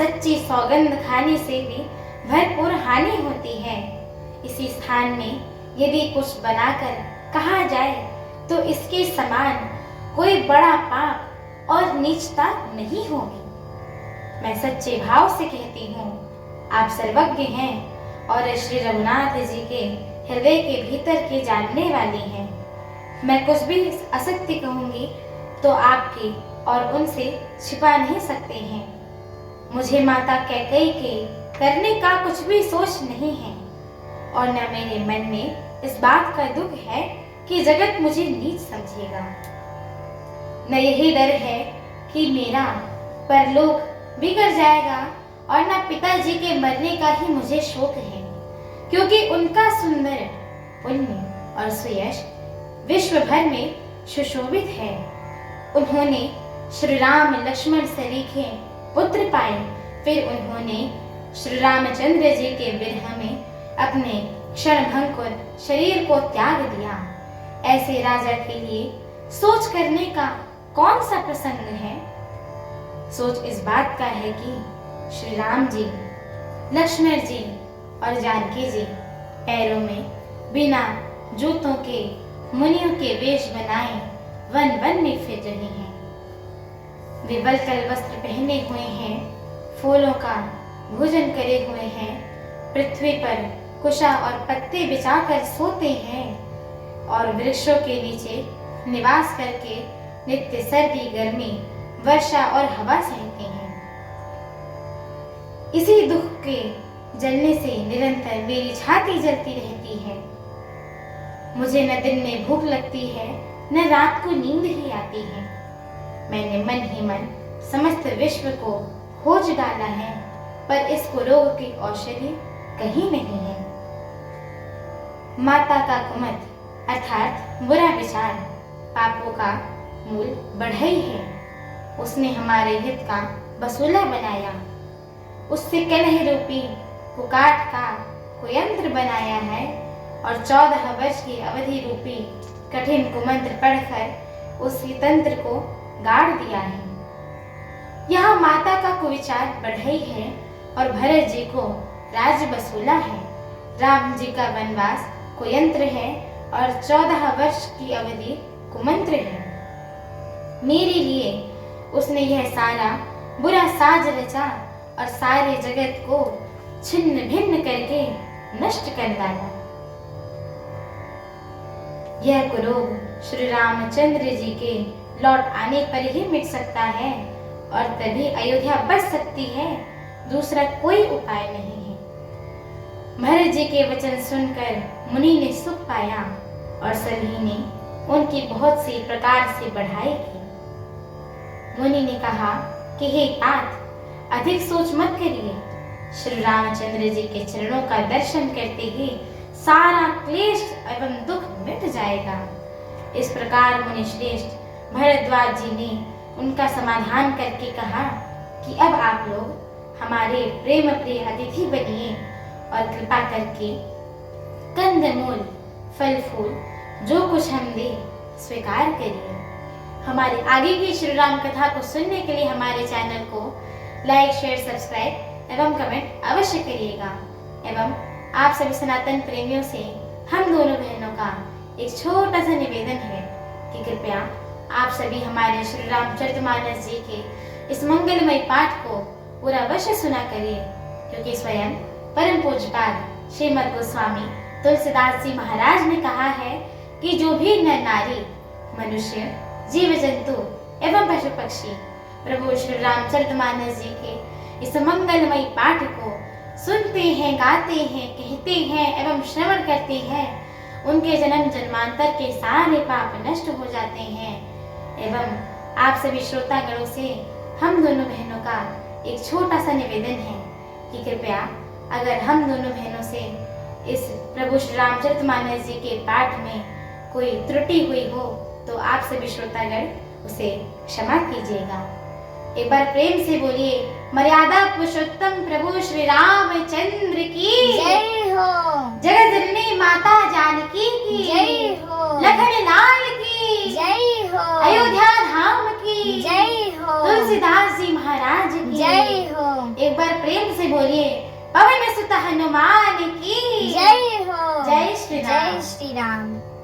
सच्ची सौगंध खाने से भी भरपूर हानि होती है। इसी स्थान में यदि कुछ बनाकर कहा जाए तो इसके समान कोई बड़ा पाप और नीचता नहीं होगी। मैं सच्चे भाव से कहती हूँ, आप सर्वज्ञ हैं और श्री रघुनाथ जी के हृदय के भीतर के जानने वाली हैं। मैं कुछ भी असत्य कहूँगी तो आपके और उनसे छिपा नहीं सकते हैं। मुझे माता कैकेयी के करने का कुछ भी सोच नहीं है और न मेरे मन में इस बात का दुख है कि जगत मुझे नीच समझेगा। न यही डर है कि मेरा परलोक बिगड़ जाएगा और न पिताजी के मरने का ही मुझे शोक है, क्योंकि उनका सुंदर पुण्य और सुयश विश्व भर में सुशोभित है। उन्होंने श्री राम लक्ष्मण सरीखे पुत्र पाए, फिर उन्होंने श्री रामचंद्र जी के विरह में अपने क्षणभंगुर शरीर को त्याग दिया। ऐसे राजा के लिए सोच करने का कौन सा प्रसंग है? सोच इस बात का है कि श्री राम जी, लक्ष्मण जी और जानकी जी पैरों में बिना जूतों के मुनियों के वेश बनाए वन वन में फिर रहे हैं। वे वल्कल वस्त्र पहने हुए हैं, फूलों का भोजन करे हुए हैं, पृथ्वी पर कुशा और पत्ते बिछाकर सोते हैं और वृक्षों के नीचे निवास करके नित्य सर्दी गर्मी वर्षा और हवा सहते हैं। इसी दुख के जलने से निरंतर मेरी छाती जलती रहती है। मुझे न दिन में भूख लगती है न रात को नींद ही आती है। मैंने मन ही मन समस्त विश्व को खोज डाला है, पर इस रोग की औषधि कहीं नहीं है। माता का कुमत अर्थात बुरा विचार पापों का मूल बढ़ई है। उसने हमारे हित का बसूला बनाया, उससे कलह रूपी कुकाट का कुयंत्र बनाया है और 14 वर्ष की अवधि रूपी कठिन कुमंत्र पढ़कर उसी तंत्र को गाड़ दिया है। यहाँ माता का कुविचार बढ़ई है और भरत जी को राज बसूला है। राम जी का वनवास कुयंत्र है और 14 वर्ष की अवधि कुमंत्र है। मेरे लिए उसने यह सारा बुरा साज रचा और सारे जगत को छिन्न भिन्न करके नष्ट कर डाला। यह कुरोग श्री रामचंद्र जी के लौट आने पर ही मिट सकता है और तभी अयोध्या बच सकती है, दूसरा कोई उपाय नहीं है। भरत जी के वचन सुनकर मुनि ने सुख पाया और सभी ने उनकी बहुत सी प्रकार से बढ़ाई की। मुनि ने कहा कि हे तात, अधिक सोच मत करिए। श्री रामचंद्र जी के चरणों का दर्शन करते ही सारा क्लेश एवं दुख मिट जाएगा। इस प्रकार मुनि श्रेष्ठ भरद्वाज जी ने उनका समाधान करके कहा कि अब आप लोग हमारे प्रेम प्रिय अतिथि बनिए और कृपा करके कंदमूल फल फूल जो कुछ हम दे स्वीकार करिए। हमारे आगे की श्री राम कथा को सुनने के लिए हमारे चैनल को लाइक शेयर सब्सक्राइब एवं कमेंट अवश्य करिएगा। एवं आप सभी सनातन प्रेमियों से हम दोनों बहनों का एक छोटा सा निवेदन है कि कृपया आप सभी हमारे श्री रामचरितमानस जी के इस मंगलमय पाठ को पूरा अवश्य सुना करिए, क्योंकि स्वयं परम पूज्यपाद श्रीमद गोस्वामी तुलसीदास जी महाराज ने कहा है कि जो भी नर नारी मनुष्य जीव जंतु एवं पशु पक्षी प्रभु श्री रामचरितमानस जी के इस मंगलमय पाठ को सुनते हैं, गाते हैं, कहते हैं एवं श्रवण करते हैं, उनके जन्म जन्मांतर के सारे पाप नष्ट हो जाते हैं। एवं आप सभी श्रोतागणों से हम दोनों बहनों का एक छोटा सा निवेदन है कि कृपया अगर हम दोनों बहनों से इस प्रभु श्री रामचरितमानस जी के पाठ में कोई त्रुटि हुई हो तो आप सभी श्रोतागण उसे क्षमा कीजिएगा। एक बार प्रेम से बोलिए, मर्यादा पुरुषोत्तम प्रभु श्री रामचंद्र की जय हो। जगत जननी माता जानकी की जय हो। लखन लाल की जय हो। अयोध्या धाम की जय हो। तुलसीदास जी महाराज की जय हो। एक एक बार प्रेम से बोलिए पवन सुत हनुमान की जय हो। जय श्री राम। जय श्री राम।